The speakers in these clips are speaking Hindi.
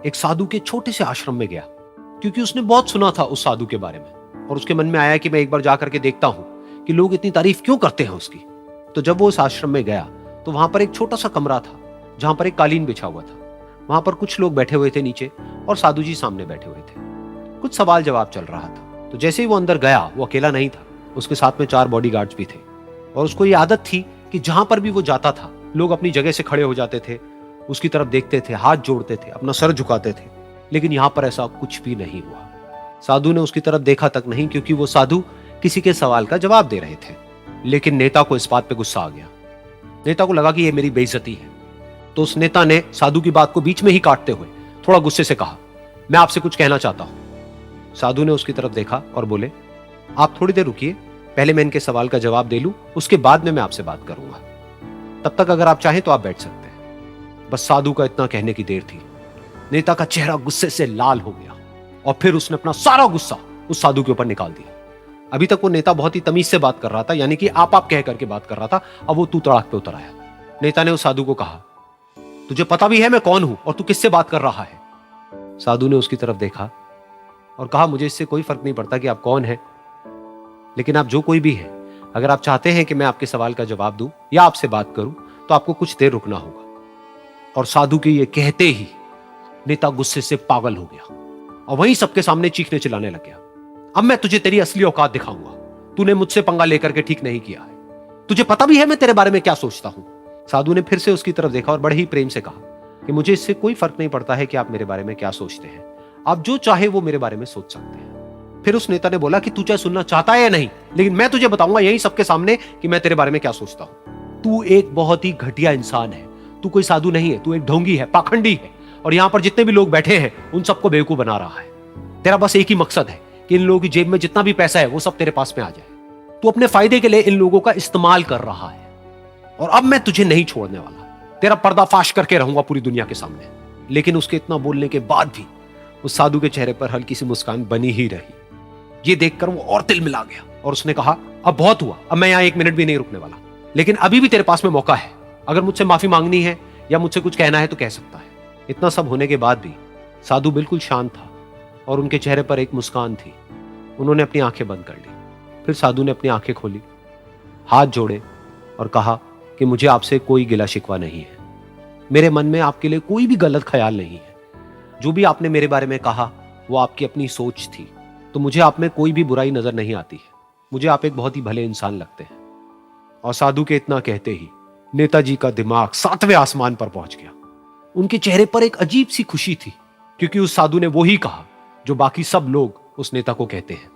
एक साधु के छोटे से आश्रम में गया, क्योंकि उसने बहुत सुना था उस साधु के बारे में और उसके मन में आया कि मैं एक बार जाकर के देखता हूं कि लोग इतनी तारीफ क्यों करते हैं उसकी। तो जब वो उस आश्रम में गया तो वहां पर एक छोटा सा कमरा था जहां पर एक कालीन बिछा हुआ था। वहां पर कुछ लोग बैठे हुए थे नीचे और साधु जी सामने बैठे हुए थे। कुछ सवाल जवाब चल रहा था। तो जैसे ही वो अंदर गया, वो अकेला नहीं था, उसके साथ में 4 बॉडीगार्ड्स भी थे और उसको ये आदत थी कि जहां पर भी वो जाता था लोग अपनी जगह से खड़े हो जाते थे, उसकी तरफ देखते थे, हाथ जोड़ते थे, अपना सर झुकाते थे। लेकिन यहां पर ऐसा कुछ भी नहीं हुआ। साधु ने उसकी तरफ देखा तक नहीं, क्योंकि वो साधु किसी के सवाल का जवाब दे रहे थे। लेकिन नेता को इस बात पे गुस्सा आ गया। नेता को लगा कि ये मेरी बेइज्जती है। तो उस नेता ने साधु की बात को बीच में ही काटते हुए थोड़ा गुस्से से कहा, मैं आपसे कुछ कहना चाहता हूं। साधु ने उसकी तरफ देखा और बोले, आप थोड़ी देर रुकिए, पहले मैं इनके सवाल का जवाब दे लूं, उसके बाद में मैं आपसे बात करूंगा। तब तक अगर आप चाहें तो आप बैठ सकते हैं। बस साधु का इतना कहने की देर थी। नेता का चेहरा गुस्से से लाल हो गया और फिर उसने अपना सारा गुस्सा उस साधु के ऊपर निकाल दिया। अभी तक वो नेता बहुत ही तमीज से बात कर रहा था, यानी कि आप कह करके बात कर रहा था। अब वो तू तड़ाक पे उतर आया। नेता ने उस साधु को कहा, तुझे पता भी है मैं कौन हूं और तू किससे बात कर रहा है? साधु ने उसकी तरफ देखा और कहा, मुझे इससे कोई फर्क नहीं पड़ता कि आप कौन हैं, लेकिन आप जो कोई भी हैं, अगर आप चाहते हैं कि मैं आपके सवाल का जवाब दूं या आपसे बात करूं तो आपको कुछ देर रुकना होगा। और साधु के ये कहते ही नेता गुस्से से पागल हो गया और वहीं सबके सामने चीखने चिल्लाने लग गया, अब मैं तुझे तेरी असली औकात दिखाऊंगा। तूने मुझसे पंगा लेकर के ठीक नहीं किया है। तुझे पता भी है मैं तेरे बारे में क्या सोचता हूं। साधु ने फिर से उसकी तरफ देखा और बड़े ही प्रेम से कहा कि मुझे इससे कोई फर्क नहीं पड़ता है कि आप मेरे बारे में क्या सोचते हैं। आप जो चाहे वो मेरे बारे में सोच सकते हैं। फिर उस नेता ने बोला कि तू चाहे सुनना चाहता है या नहीं, लेकिन मैं तुझे बताऊंगा यही सबके सामने कि मैं तेरे बारे में क्या सोचता हूं। तू एक बहुत ही घटिया इंसान है। तू कोई साधु नहीं है, तू एक ढोंगी है, पाखंडी है, और यहां पर जितने भी लोग बैठे हैं उन सबको बेवकूफ बना रहा है। तेरा बस एक ही मकसद है कि इन लोगों की जेब में जितना भी पैसा है वो सब तेरे पास में आ जाए। तू अपने फायदे के लिए इन लोगों का इस्तेमाल कर रहा है और अब मैं तुझे नहीं छोड़ने वाला। तेरा पर्दाफाश करके रहूंगा पूरी दुनिया के सामने। लेकिन उसके इतना बोलने के बाद भी उस साधु के चेहरे पर हल्की सी मुस्कान बनी ही रही। ये देखकर वो और तिल मिला गया और उसने कहा, अब बहुत हुआ, अब मैं यहां 1 मिनट भी नहीं रुकने वाला। लेकिन अभी भी तेरे पास में मौका है। अगर मुझसे माफी मांगनी है या मुझसे कुछ कहना है तो कह सकता है। इतना सब होने के बाद भी साधु बिल्कुल शांत था और उनके चेहरे पर एक मुस्कान थी। उन्होंने अपनी आंखें बंद कर ली। फिर साधु ने अपनी आंखें खोली, हाथ जोड़े और कहा कि मुझे आपसे कोई गिला शिकवा नहीं है। मेरे मन में आपके लिए कोई भी गलत ख्याल नहीं है। जो भी आपने मेरे बारे में कहा वो आपकी अपनी सोच थी, तो मुझे आप में कोई भी बुराई नजर नहीं आती है। मुझे आप एक बहुत ही भले इंसान लगते हैं। और साधु के इतना कहते ही नेताजी का दिमाग 7वें आसमान पर पहुंच गया। उनके चेहरे पर एक अजीब सी खुशी थी, क्योंकि उस साधु ने वो ही कहा जो बाकी सब लोग उस नेता को कहते हैं।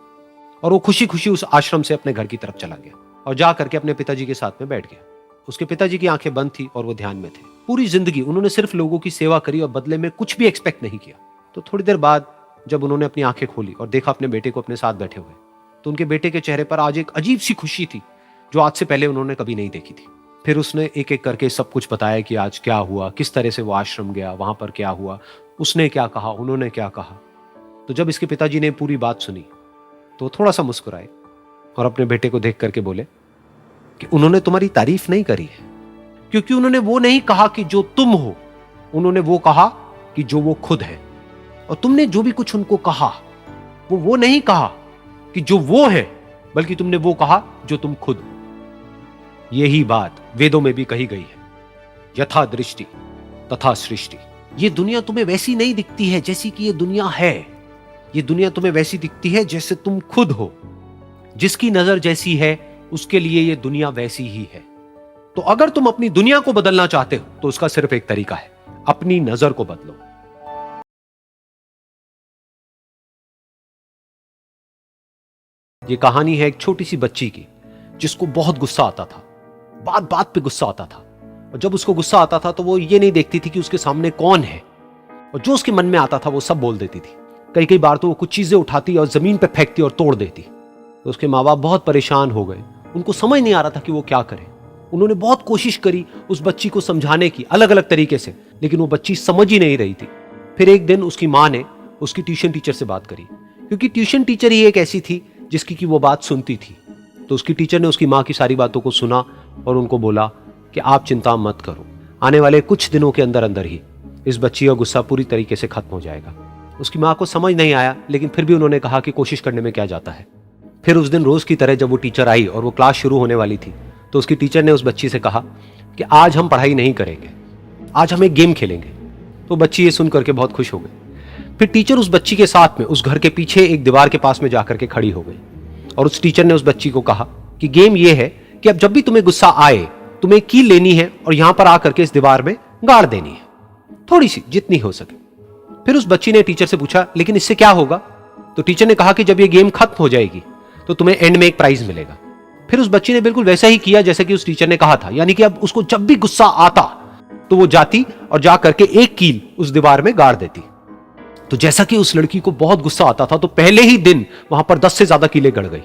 और वो खुशी खुशी उस आश्रम से अपने घर की तरफ चला गया और जा करके अपने पिताजी के साथ में बैठ गया। उसके पिताजी की आंखें बंद थी और वो ध्यान में थे। पूरी जिंदगी उन्होंने सिर्फ लोगों की सेवा करी और बदले में कुछ भी एक्सपेक्ट नहीं किया। तो थोड़ी देर बाद जब उन्होंने अपनी आंखें खोली और देखा अपने बेटे को अपने साथ बैठे हुए, तो उनके बेटे के चेहरे पर आज एक अजीब सी खुशी थी जो आज से पहले उन्होंने कभी नहीं देखी थी। फिर उसने एक एक करके सब कुछ बताया कि आज क्या हुआ, किस तरह से वो आश्रम गया, वहां पर क्या हुआ, उसने क्या कहा, उन्होंने क्या कहा। तो जब इसके पिताजी ने पूरी बात सुनी तो थोड़ा सा मुस्कुराए और अपने बेटे को देख करके बोले कि उन्होंने तुम्हारी तारीफ नहीं करी है, क्योंकि उन्होंने वो नहीं कहा कि जो तुम हो, उन्होंने वो कहा कि जो वो खुद है। और तुमने जो भी कुछ उनको कहा वो नहीं कहा कि जो वो है, बल्कि तुमने वो कहा जो तुम खुद हो। यही बात वेदों में भी कही गई है, यथा दृष्टि तथा सृष्टि। ये दुनिया तुम्हें वैसी नहीं दिखती है जैसी कि ये दुनिया है। ये दुनिया तुम्हें वैसी दिखती है जैसे तुम खुद हो। जिसकी नजर जैसी है उसके लिए ये दुनिया वैसी ही है। तो अगर तुम अपनी दुनिया को बदलना चाहते हो तो उसका सिर्फ एक तरीका है, अपनी नजर को बदलो। ये कहानी है एक छोटी सी बच्ची की जिसको बहुत गुस्सा आता था, बात बात पे गुस्सा आता था। और जब उसको गुस्सा आता था तो वो ये नहीं देखती थी कि उसके सामने कौन है, और जो उसके मन में आता था वो सब बोल देती थी। कई कई बार तो वो कुछ चीजें उठाती और जमीन पे फेंकती और तोड़ देती। तो उसके माँ बाप बहुत परेशान हो गए। उनको समझ नहीं आ रहा था कि वो क्या करे। उन्होंने बहुत कोशिश करी उस बच्ची को समझाने की अलग अलग तरीके से, लेकिन वो बच्ची समझ ही नहीं रही थी। फिर एक दिन उसकी माँ ने उसकी ट्यूशन टीचर से बात करी, क्योंकि ट्यूशन टीचर ही एक ऐसी थी जिसकी कि वो बात सुनती थी। तो उसकी टीचर ने उसकी माँ की सारी बातों को सुना और उनको बोला कि आप चिंता मत करो, आने वाले कुछ दिनों के अंदर अंदर ही इस बच्ची का गुस्सा पूरी तरीके से खत्म हो जाएगा। उसकी माँ को समझ नहीं आया, लेकिन फिर भी उन्होंने कहा कि कोशिश करने में क्या जाता है। फिर उस दिन रोज की तरह जब वो टीचर आई और वो क्लास शुरू होने वाली थी, तो उसकी टीचर ने उस बच्ची से कहा कि आज हम पढ़ाई नहीं करेंगे, आज हम एक गेम खेलेंगे। तो बच्ची ये सुन करके बहुत खुश हो गई। फिर टीचर उस बच्ची के साथ में उस घर के पीछे एक दीवार के पास में जाकर के खड़ी हो गई और उस टीचर ने उस बच्ची को कहा कि गेम ये है कि अब जब भी तुम्हें गुस्सा आए, तुम्हें एक कील लेनी है और यहां पर आकर के इस दीवार में गाड़ देनी है, थोड़ी सी, जितनी हो सके। फिर उस बच्ची ने टीचर से पूछा, लेकिन इससे क्या होगा? तो टीचर ने कहा कि जब ये गेम खत्म हो जाएगी तो तुम्हें एंड में एक प्राइज मिलेगा। फिर उस बच्ची ने बिल्कुल वैसा ही किया जैसे कि उस टीचर ने कहा था, यानी कि अब उसको जब भी गुस्सा आता तो वो जाती और जा करके एक कील उस दीवार में गाड़ देती। तो जैसा कि उस लड़की को बहुत गुस्सा आता था, तो पहले ही दिन वहां पर 10 से ज्यादा कीलें गड़ गई।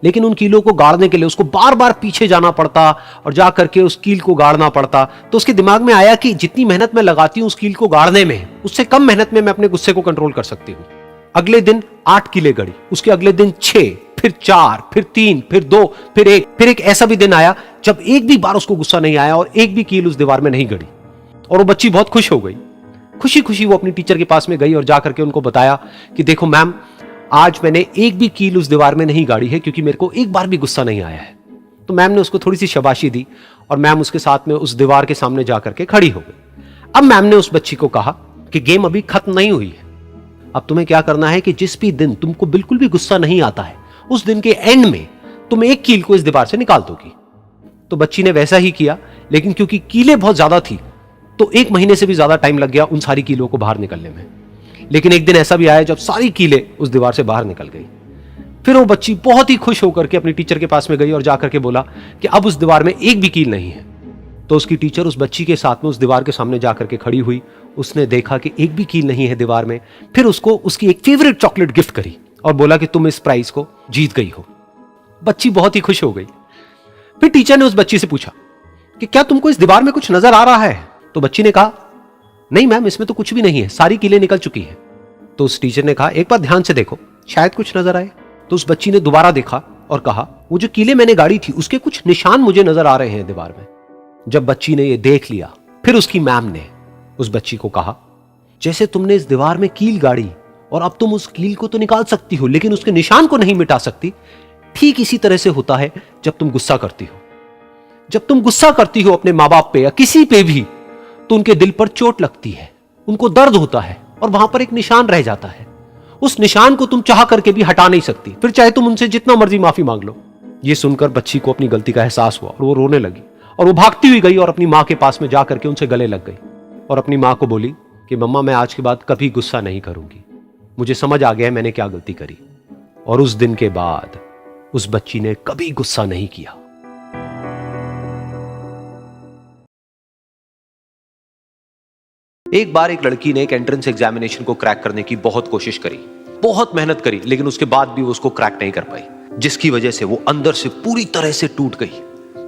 लेकिन उन कीलों को गाड़ने के लिए उसको बार बार पीछे जाना पड़ता और जा करके उस कील को गाड़ना पड़ता। तो उसके दिमाग में आया कि जितनी मेहनत मैं लगाती हूं उस कील को गाड़ने में, उससे कम मेहनत में मैं अपने गुस्से को कंट्रोल कर सकती हूं। अगले दिन 8 कीलें गड़ी, उसके अगले दिन 6, फिर 4, फिर 3, फिर 2, फिर 1। फिर एक ऐसा भी दिन आया जब एक भी बार उसको गुस्सा नहीं आया और एक भी कील उस दीवार में नहीं गड़ी। और वो बच्ची बहुत खुश हो गई। खुशी खुशी वो अपनी टीचर के पास में गई और जाकर के उनको बताया कि देखो मैम, आज मैंने एक भी कील उस दीवार में नहीं गाड़ी है क्योंकि मेरे को एक बार भी गुस्सा नहीं आया है। तो मैम ने उसको थोड़ी सी शाबाशी दी और मैम उसके साथ में उस दीवार के सामने जाकर के खड़ी हो गई। अब मैम ने उस बच्ची को कहा कि गेम अभी खत्म नहीं हुई है, अब तुम्हें क्या करना है कि जिस भी दिन तुमको बिल्कुल भी गुस्सा नहीं आता है, उस दिन के एंड में तुम एक कील को इस दीवार से निकाल दोगी। तो बच्ची ने वैसा ही किया, लेकिन क्योंकि कीलें बहुत ज्यादा थी तो 1 महीने से भी ज्यादा टाइम लग गया उन सारी कीलों को बाहर निकलने में। लेकिन एक दिन ऐसा भी आया जब सारी कीलें उस दीवार से बाहर निकल गई। फिर वो बच्ची बहुत ही खुश होकर के अपनी टीचर के पास में गई और जाकर के बोला कि अब उस दीवार में एक भी कील नहीं है। तो उसकी टीचर उस बच्ची के साथ में उस दीवार के सामने जाकर के खड़ी हुई। उसने देखा कि एक भी कील नहीं है दीवार में। फिर उसको उसकी एक फेवरेट चॉकलेट गिफ्ट करी और बोला कि तुम इस प्राइज को जीत गई हो। बच्ची बहुत ही खुश हो गई। फिर टीचर ने उस बच्ची से पूछा कि क्या तुमको इस दीवार में कुछ नजर आ रहा है? तो बच्ची ने कहा, नहीं मैम, इसमें तो कुछ भी नहीं है, सारी कीलें निकल चुकी हैं। तो उस टीचर ने कहा, एक बार ध्यान से देखो, शायद कुछ नजर आए। तो उस बच्ची ने दोबारा देखा और कहा, वो जो कीलें मैंने गाड़ी थी उसके कुछ निशान मुझे नजर आ रहे हैं दीवार में। जब बच्ची ने ये देख लिया, फिर उसकी मैम ने उस बच्ची को कहा, जैसे तुमने इस दीवार में कील गाड़ी और अब तुम उस कील को तो निकाल सकती हो लेकिन उसके निशान को नहीं मिटा सकती, ठीक इसी तरह से होता है जब तुम गुस्सा करती हो। जब तुम गुस्सा करती हो अपने माँ बाप पे या किसी पे भी, तो उनके दिल पर चोट लगती है, उनको दर्द होता है और वहां पर एक निशान रह जाता है। उस निशान को तुम चाह करके भी हटा नहीं सकती, फिर चाहे तुम उनसे जितना मर्जी माफी मांग लो। ये सुनकर बच्ची को अपनी गलती का एहसास हुआ और वो रोने लगी और वो भागती हुई गई और अपनी माँ के पास में जा करके उनसे गले लग गई और अपनी माँ को बोली कि मम्मा, मैं आज के बाद कभी गुस्सा नहीं करूंगी, मुझे समझ आ गया है मैंने क्या गलती करी। और उस दिन के बाद उस बच्ची ने कभी गुस्सा नहीं किया। एक बार एक लड़की ने एक एंट्रेंस एग्जामिनेशन को क्रैक करने की बहुत कोशिश करी, बहुत मेहनत करी, लेकिन उसके बाद भी वो उसको क्रैक नहीं कर पाई, जिसकी वजह से वो अंदर से पूरी तरह से टूट गई,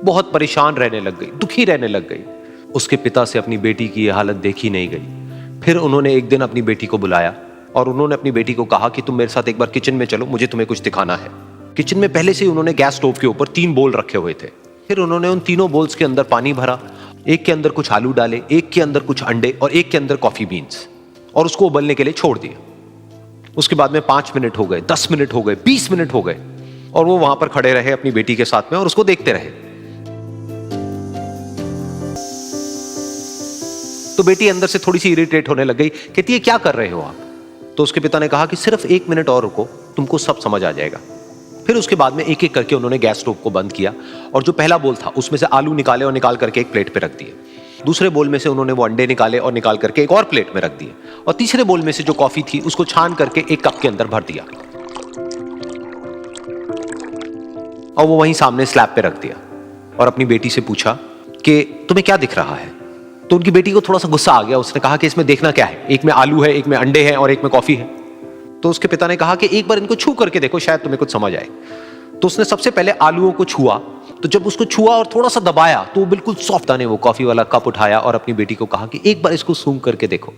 बहुत परेशान रहने लग गई, दुखी रहने लग गई। उसके पिता से अपनी बेटी की यह हालत देखी नहीं गई। फिर उन्होंने एक दिन अपनी बेटी को बुलाया और उन्होंने अपनी बेटी को कहा कि तुम मेरे साथ एक बार किचन में चलो, मुझे तुम्हें कुछ दिखाना है। किचन में पहले से ही उन्होंने गैस स्टोव के ऊपर 3 बोल रखे हुए थे। फिर उन्होंने उन तीनों बोल्स के अंदर पानी भरा, एक के अंदर कुछ आलू डाले, एक के अंदर कुछ अंडे और एक के अंदर कॉफी बीन्स, और उसको उबलने के लिए छोड़ दिया। उसके बाद में 5 मिनट हो गए, 10 मिनट हो गए, 20 मिनट हो गए और वो वहां पर खड़े रहे अपनी बेटी के साथ में और उसको देखते रहे। तो बेटी अंदर से थोड़ी सी इरिटेट होने लग गई, कहती है क्या कर रहे हो आप? तो उसके पिता ने कहा कि सिर्फ 1 मिनट और रुको, तुमको सब समझ आ जाएगा। फिर उसके बाद में एक एक करके उन्होंने गैस स्टोव को बंद किया और जो पहला बोल था उसमें से आलू निकाले और निकाल करके एक प्लेट पे रख दिए। दूसरे बोल में से उन्होंने वो अंडे निकाले और निकाल करके एक और प्लेट में रख दिए और तीसरे बोल में से जो कॉफी थी उसको छान करके एक कप के अंदर भर दिया और वो वहीं सामने स्लैब पे रख दिया और अपनी बेटी से पूछा कि तुम्हें क्या दिख रहा है? तो उनकी बेटी को थोड़ा सा गुस्सा आ गया। उसने कहा कि इसमें देखना क्या है, एक में आलू है, एक में अंडे हैं और एक में कॉफी है। तो उसके पिता ने कहा कि एक बार इनको छू करके देखो, शायद तुम्हें कुछ समझ आए। तो उसने सबसे पहले आलूओं को छुआ, तो जब उसको छुआ और थोड़ा सा दबाया तो वो बिल्कुल सॉफ्ट आने, वो कॉफी वाला कप उठाया और अपनी बेटी को कहा कि एक बार इसको सूंघ करके देखो।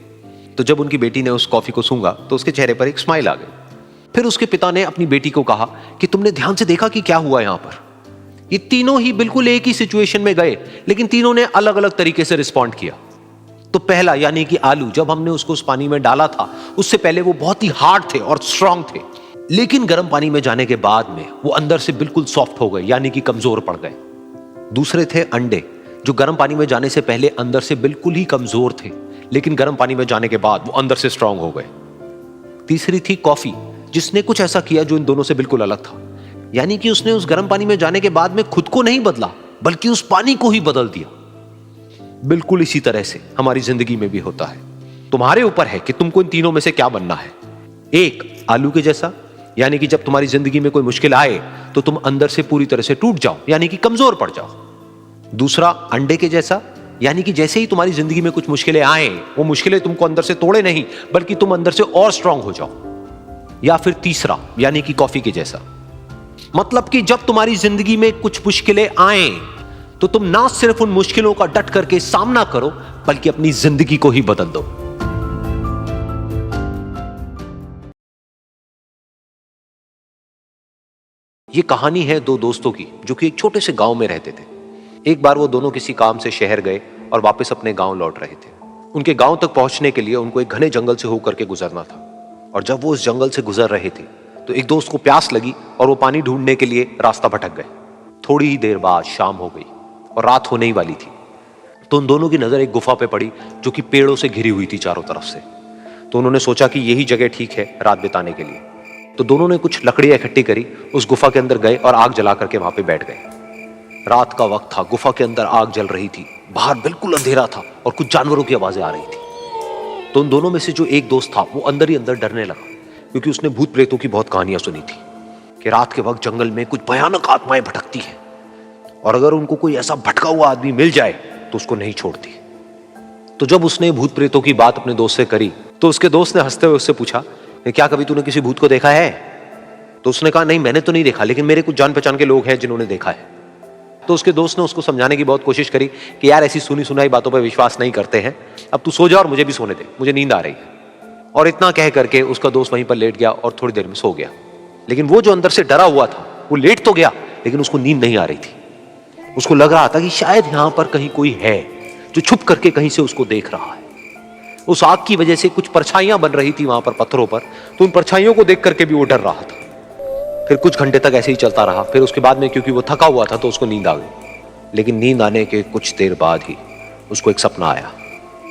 तो जब उनकी बेटी ने उस कॉफी को सूंघा तो उसके चेहरे पर एक स्माइल आ गई। फिर उसके पिता ने अपनी बेटी को कहा कि तुमने ध्यान से देखा कि क्या हुआ यहां पर? ये तीनों ही बिल्कुल एक ही सिचुएशन में गए, लेकिन तीनों ने अलग अलग तरीके से रिस्पॉन्ड किया। तो पहला यानी कि आलू, जब हमने उसको उस पानी में डाला था उससे पहले वो बहुत ही हार्ड थे और स्ट्रांग थे, लेकिन गर्म पानी में जाने के बाद में वो अंदर से बिल्कुल सॉफ्ट हो गए, यानी कि कमजोर पड़ गए। दूसरे थे अंडे, जो गर्म पानी में जाने से पहले अंदर से बिल्कुल ही कमजोर थे, लेकिन गर्म पानी में जाने के बाद वो अंदर से स्ट्रांग हो गए। तीसरी थी कॉफी, जिसने कुछ ऐसा किया जो इन दोनों से बिल्कुल अलग था, यानी कि उसने उस गर्म पानी में जाने के बाद में खुद को नहीं बदला, बल्कि उस पानी को ही बदल दिया। बिल्कुल इसी तरह से हमारी जिंदगी में भी होता है। तुम्हारे ऊपर है कि तुमको इन तीनों में से क्या बनना है। एक, आलू के जैसा, यानी कि जब तुम्हारी जिंदगी में कोई मुश्किल आए तो तुम अंदर से पूरी तरह से टूट जाओ, यानी कि कमजोर पड़ जाओ। दूसरा, अंडे के जैसा, यानी कि जैसे ही तुम्हारी जिंदगी में कुछ मुश्किलें आए, वो मुश्किलें तुमको अंदर से तोड़े नहीं, बल्कि तुम अंदर से और स्ट्रांग हो जाओ। या फिर तीसरा, यानी कि कॉफी के जैसा, मतलब कि जब तुम्हारी जिंदगी में कुछ मुश्किलें आए तो तुम ना सिर्फ उन मुश्किलों का डट करके सामना करो, बल्कि अपनी जिंदगी को ही बदल दो। ये कहानी है दो दोस्तों की, जो कि एक छोटे से गांव में रहते थे। एक बार वो दोनों किसी काम से शहर गए और वापस अपने गांव लौट रहे थे। उनके गांव तक पहुंचने के लिए उनको एक घने जंगल से होकर के गुजरना था, और जब वो उस जंगल से गुजर रहे थे तो एक दोस्त को प्यास लगी और वो पानी ढूंढने के लिए रास्ता भटक गए। थोड़ी ही देर बाद शाम हो गई और रात होने ही वाली थी, तो उन दोनों की नजर एक गुफा पे पड़ी जो कि पेड़ों से घिरी हुई थी चारों तरफ से। तो उन्होंने सोचा कि यही जगह ठीक है रात बिताने के लिए। तो दोनों ने कुछ लकड़ियां इकट्ठी करी, उस गुफा के अंदर गए और आग जला करके वहां पे बैठ गए। रात का वक्त था, गुफा के अंदर आग जल रही थी, बाहर बिल्कुल अंधेरा था और कुछ जानवरों की आवाजें आ रही थी। तो उन दोनों में से जो एक दोस्त था वो अंदर ही अंदर डरने लगा, क्योंकि उसने भूत प्रेतों की बहुत कहानियां सुनी थी कि रात के वक्त जंगल में कुछ भयानक आत्माएं भटकती हैं, और अगर उनको कोई ऐसा भटका हुआ आदमी मिल जाए तो उसको नहीं छोड़ती। तो जब उसने भूत प्रेतों की बात अपने दोस्त से करी तो उसके दोस्त ने हंसते हुए उससे पूछा, क्या कभी तूने किसी भूत को देखा है? तो उसने कहा, नहीं मैंने तो नहीं देखा, लेकिन मेरे कुछ जान पहचान के लोग हैं जिन्होंने देखा है। तो उसके दोस्त ने उसको समझाने की बहुत कोशिश करी कि यार ऐसी सुनी सुनाई बातों पर विश्वास नहीं करते हैं, अब तू सो जा और मुझे भी सोने दे, मुझे नींद आ रही है। और इतना कह करके उसका दोस्त वहीं पर लेट गया और थोड़ी देर में सो गया। लेकिन वो जो अंदर से डरा हुआ था वो लेट तो गया, लेकिन उसको नींद नहीं आ रही थी। उसको लग रहा था कि शायद यहां पर कहीं कोई है जो छुप करके कहीं से उसको देख रहा है। उस आग की वजह से कुछ परछाइयां बन रही थी वहां पर पत्थरों पर, तो उन परछाइयों को देख करके भी वो डर रहा था। फिर कुछ घंटे तक ऐसे ही चलता रहा। फिर उसके बाद में क्योंकि वो थका हुआ था तो उसको नींद आ गई। लेकिन नींद आने के कुछ देर बाद ही उसको एक सपना आया।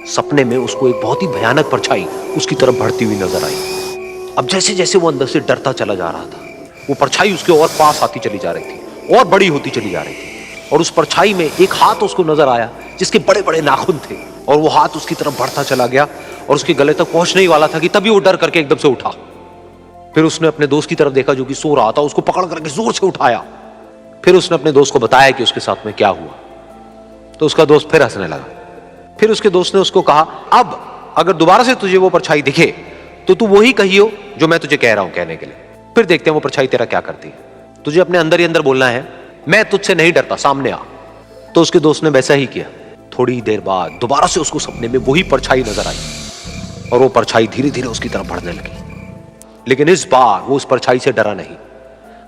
सपने में उसको एक बहुत ही भयानक परछाई उसकी तरफ बढ़ती हुई नजर आई। अब जैसे जैसे वो अंदर से डरता चला जा रहा था, वो परछाई उसके और पास आती चली जा रही थी और बड़ी होती चली जा रही थी। और उस परछाई में एक हाथ उसको नजर आया जिसके बड़े बड़े नाखून थे, और वो हाथ उसकी तरफ बढ़ता चला गया और उसके गले तक पहुंचने ही वाला था कि तभी वो डर करके एकदम से उठा। फिर उसने अपने दोस्त की तरफ देखा जो कि सो रहा था, उसको पकड़ करके जोर से उठाया। फिर उसने अपने दोस्त को बताया कि उसके साथ में क्या हुआ। तो उसका दोस्त फिर हंसने लगा। फिर उसके दोस्त ने उसको कहा, अब अगर दोबारा से तुझे वो परछाई दिखे तो तू वही कहियो जो मैं तुझे कह रहा हूं कहने के लिए, फिर देखते हैं वो परछाई तेरा क्या करती है। तुझे अपने अंदर ही अंदर बोलना है, मैं तुझसे नहीं डरता, सामने आ। तो उसके दोस्त ने वैसा ही किया। थोड़ी देर बाद दोबारा से उसको सपने में वही परछाई नजर आई, और वो परछाई धीरे धीरे उसकी तरफ बढ़ने लगी। लेकिन इस बार वो उस परछाई से डरा नहीं,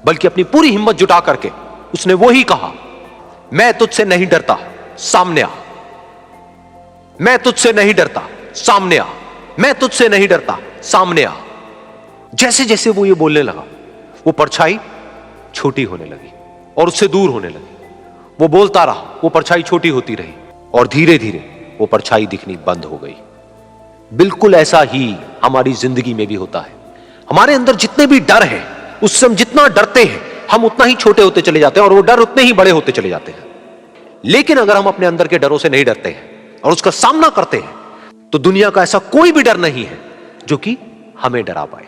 बल्कि अपनी पूरी हिम्मत जुटा करके उसने वही कहा, मैं तुझसे नहीं डरता, सामने आ। मैं तुझसे नहीं डरता, सामने आ। मैं तुझसे नहीं डरता, सामने आ। जैसे जैसे वो ये बोलने लगा, वो परछाई छोटी होने लगी और उससे दूर होने लगी। वो बोलता रहा, वो परछाई छोटी होती रही, और धीरे धीरे वो परछाई दिखनी बंद हो गई। बिल्कुल ऐसा ही हमारी जिंदगी में भी होता है। हमारे अंदर जितने भी डर हैं, उससे हम जितना डरते हैं हम उतना ही छोटे होते चले जाते हैं, और वो डर उतने ही बड़े होते चले जाते हैं। लेकिन अगर हम अपने अंदर के डरों से नहीं डरते हैं और उसका सामना करते हैं, तो दुनिया का ऐसा कोई भी डर नहीं है जो कि हमें डरा पाए।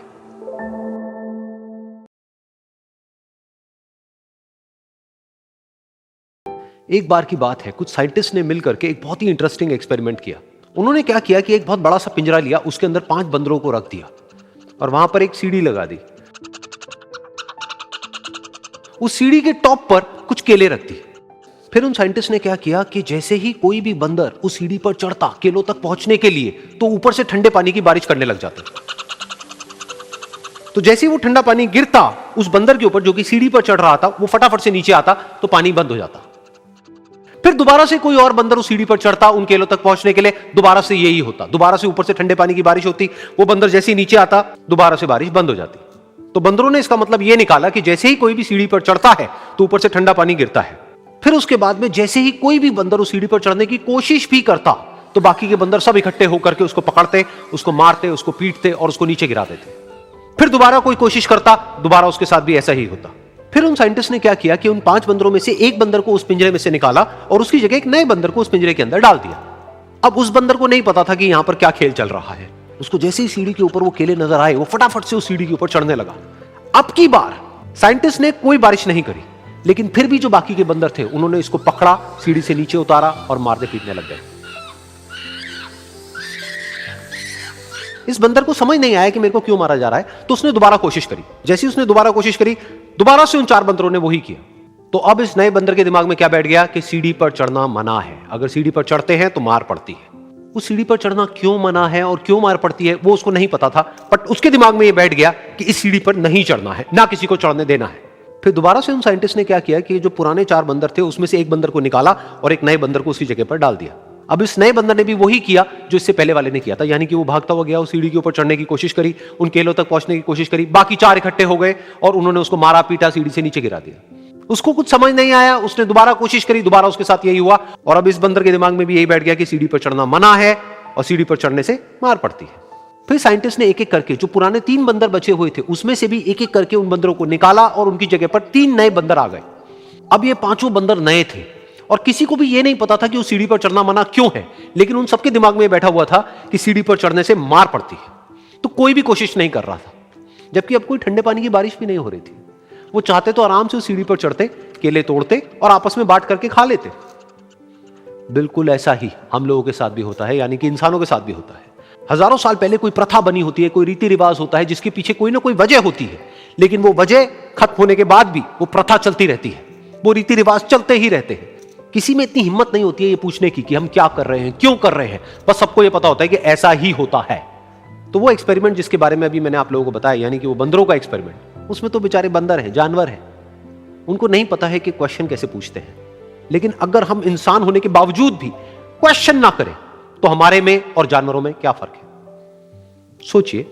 एक बार की बात है, कुछ साइंटिस्ट ने मिलकर के एक बहुत ही इंटरेस्टिंग एक्सपेरिमेंट किया। उन्होंने क्या किया कि एक बहुत बड़ा सा पिंजरा लिया, उसके अंदर 5 बंदरों को रख दिया और वहां पर एक सीढ़ी लगा दी। उस सीढ़ी के टॉप पर कुछ केले रख दिए। फिर उन साइंटिस्ट ने क्या किया कि जैसे ही कोई भी बंदर उस सीढ़ी पर चढ़ता केलों तक पहुंचने के लिए, तो ऊपर से ठंडे पानी की बारिश करने लग जाते। तो जैसे ही वो ठंडा पानी गिरता उस बंदर के ऊपर जो कि सीढ़ी पर चढ़ रहा था, वो फटाफट से नीचे आता तो पानी बंद हो जाता। फिर दोबारा से कोई और बंदर उस सीढ़ी पर चढ़ता उन केलों तक पहुंचने के लिए, दोबारा से यही होता, दोबारा से ऊपर से ठंडे पानी की बारिश होती, वो बंदर जैसे ही नीचे आता दोबारा से बारिश बंद हो जाती। तो बंदरों ने इसका मतलब यह निकाला कि जैसे ही कोई भी सीढ़ी पर चढ़ता है तो ऊपर से ठंडा पानी गिरता है। फिर उसके बाद में जैसे ही कोई भी बंदर उस सीढ़ी पर चढ़ने की कोशिश भी करता तो बाकी के बंदर सब इकट्ठे होकर के उसको पकड़ते, उसको मारते, उसको पीटते और उसको नीचे गिरा देते। फिर दोबारा कोई कोशिश करता, दोबारा उसके साथ भी ऐसा ही होता। फिर उन साइंटिस्ट ने क्या किया कि उन 5 बंदरों में से एक बंदर को उस पिंजरे में से निकाला और उसकी जगह एक नए बंदर को उस पिंजरे के अंदर डाल दिया। अब उस बंदर को नहीं पता था कि यहां पर क्या खेल चल रहा है। उसको जैसे ही सीढ़ी के ऊपर वो केले नजर आए वो फटाफट से उस सीढ़ी के ऊपर चढ़ने लगा। अब की बार साइंटिस्ट ने कोई बारिश नहीं करी, लेकिन फिर भी जो बाकी के बंदर थे उन्होंने इसको पकड़ा, सीढ़ी से नीचे उतारा और मारने पीटने लग गए। इस बंदर को समझ नहीं आया कि मेरे को क्यों मारा जा रहा है, तो उसने दोबारा कोशिश करी। जैसे उसने दोबारा कोशिश करी, दोबारा से उन 4 बंदरों ने वही किया। तो अब इस नए बंदर के दिमाग में क्या बैठ गया कि सीढ़ी पर चढ़ना मना है, अगर सीढ़ी पर चढ़ते हैं तो मार पड़ती है। उस सीढ़ी पर चढ़ना क्यों मना है और क्यों मार पड़ती है वो उसको नहीं पता था, बट उसके दिमाग में यह बैठ गया कि इस सीढ़ी पर नहीं चढ़ना है, ना किसी को चढ़ने देना है। फिर दोबारा से उन साइंटिस्ट ने क्या किया कि जो पुराने 4 बंदर थे उसमें से एक बंदर को निकाला और एक नए बंदर को उसी जगह पर डाल दिया। अब इस नए बंदर ने भी वही किया जो इससे पहले वाले ने किया था, यानी कि वो भागता हुआ गया, उस सीढ़ी के ऊपर चढ़ने की कोशिश करी, उन केलों तक पहुंचने की कोशिश करी, बाकी 4 इकट्ठे हो गए और उन्होंने उसको मारा पीटा, सीढ़ी से नीचे गिरा दिया। उसको कुछ समझ नहीं आया, उसने दोबारा कोशिश करी, दोबारा उसके साथ यही हुआ और अब इस बंदर के दिमाग में भी यही बैठ गया कि सीढ़ी पर चढ़ना मना है और सीढ़ी पर चढ़ने से मार पड़ती है। फिर साइंटिस्ट ने एक एक करके जो पुराने 3 बंदर बचे हुए थे उसमें से भी एक एक करके उन बंदरों को निकाला और उनकी जगह पर 3 नए बंदर आ गए। अब ये 5 बंदर नए थे और किसी को भी ये नहीं पता था कि उस सीढ़ी पर चढ़ना मना क्यों है, लेकिन उन सबके दिमाग में बैठा हुआ था कि सीढ़ी पर चढ़ने से मार पड़ती है। तो कोई भी कोशिश नहीं कर रहा था, जबकि अब कोई ठंडे पानी की बारिश भी नहीं हो रही थी। वो चाहते तो आराम से उस सीढ़ी पर चढ़ते, केले तोड़ते और आपस में बांट करके खा लेते। बिल्कुल ऐसा ही हम लोगों के साथ भी होता है, यानी कि इंसानों के साथ भी होता है। हजारों साल पहले कोई प्रथा बनी होती है, कोई रीति रिवाज होता है जिसके पीछे कोई ना कोई वजह होती है, लेकिन वो वजह खत्म होने के बाद भी वो प्रथा चलती रहती है, वो रीति रिवाज चलते ही रहते हैं। किसी में इतनी हिम्मत नहीं होती है ये पूछने की कि हम क्या कर रहे हैं, क्यों कर रहे हैं, बस सबको ये पता होता है कि ऐसा ही होता है। तो वो एक्सपेरिमेंट जिसके बारे में अभी मैंने आप लोगों को बताया, यानी कि वो बंदरों का एक्सपेरिमेंट, उसमें तो बेचारे बंदर हैं, जानवर हैं, उनको नहीं पता है कि क्वेश्चन कैसे पूछते हैं। लेकिन अगर हम इंसान होने के बावजूद भी क्वेश्चन ना करें तो हमारे में और जानवरों में क्या फर्क है? सोचिए।